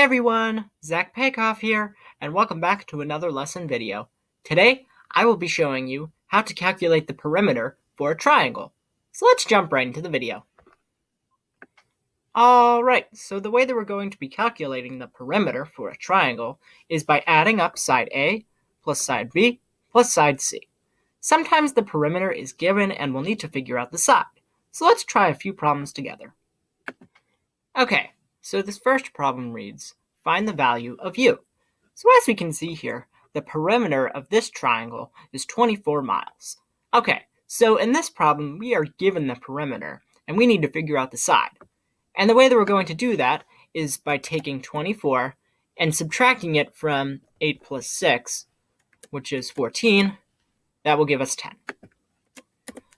everyone, Paikoff here, and welcome back to another lesson video. Today, I will be showing you how to calculate the perimeter for a triangle. So let's jump right into the video. Alright, so the way that we're going to be calculating the perimeter for a triangle is by adding up side A plus side B plus side C. Sometimes the perimeter is given and we'll need to figure out the side. So let's try a few problems together. Okay. So this first problem reads, find the value of u. So as we can see here, the perimeter of this triangle is 24 miles. Okay, so in this problem, we are given the perimeter, and we need to figure out the side. And the way that we're going to do that is by taking 24 and subtracting it from 8 plus 6, which is 14. That will give us 10.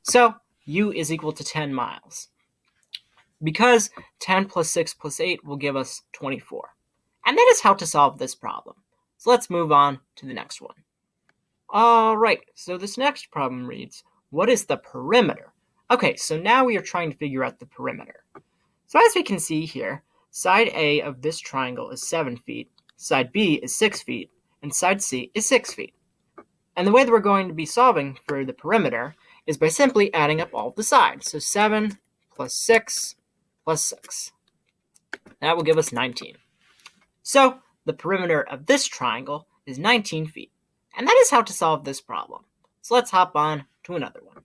So u is equal to 10 miles. Because 10 plus 6 plus 8 will give us 24. And that is how to solve this problem. So let's move on to the next one. Alright, so this next problem reads, what is the perimeter? Okay, so now we are trying to figure out the perimeter. So as we can see here, side A of this triangle is 7 feet, side B is 6 feet, and side C is 6 feet. And the way that we're going to be solving for the perimeter is by simply adding up all of the sides. So 7 plus 6 plus 6. That will give us 19. So the perimeter of this triangle is 19 feet. And that is how to solve this problem. So let's hop on to another one.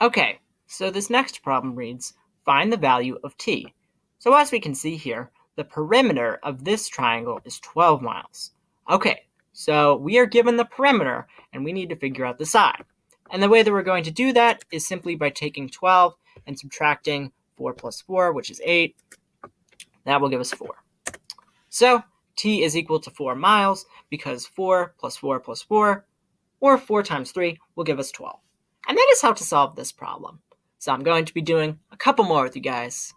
Okay, so this next problem reads, find the value of t. So as we can see here, the perimeter of this triangle is 12 miles. Okay, so we are given the perimeter and we need to figure out the side. And the way that we're going to do that is simply by taking 12 and subtracting 4 plus 4, which is 8. That will give us 4. So t is equal to 4 miles because 4 plus 4 plus 4, or 4 times 3, will give us 12. And that is how to solve this problem. So I'm going to be doing a couple more with you guys.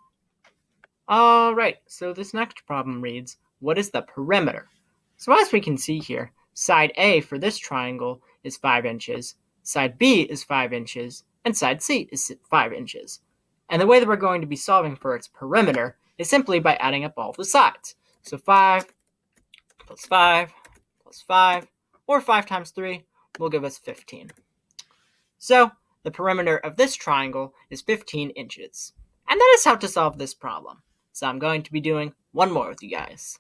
Alright, so this next problem reads, what is the perimeter? So as we can see here, side A for this triangle is 5 inches, side B is 5 inches, and side C is 5 inches. And the way that we're going to be solving for its perimeter is simply by adding up all the sides. So 5 plus 5 plus 5, or 5 times 3, will give us 15. So the perimeter of this triangle is 15 inches. And that is how to solve this problem. So I'm going to be doing one more with you guys.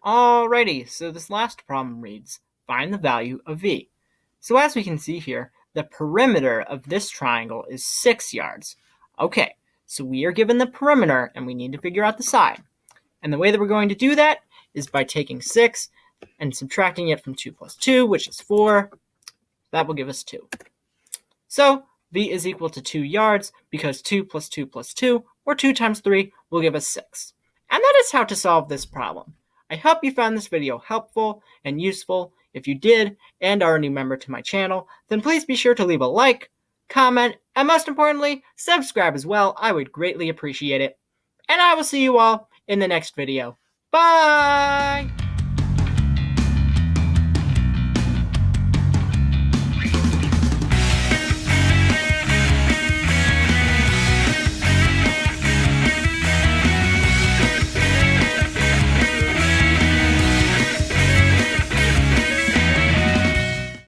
Alrighty, so this last problem reads, find the value of v. So as we can see here, the perimeter of this triangle is 6 yards. Okay. So we are given the perimeter, and we need to figure out the side. And the way that we're going to do that is by taking 6 and subtracting it from 2 plus 2, which is 4. That will give us 2. So v is equal to 2 yards because 2 plus 2 plus 2, or 2 times 3, will give us 6. And that is how to solve this problem. I hope you found this video helpful and useful. If you did and are a new member to my channel, then please be sure to leave a like, comment, and most importantly, subscribe as well. I would greatly appreciate it. And I will see you all in the next video. Bye!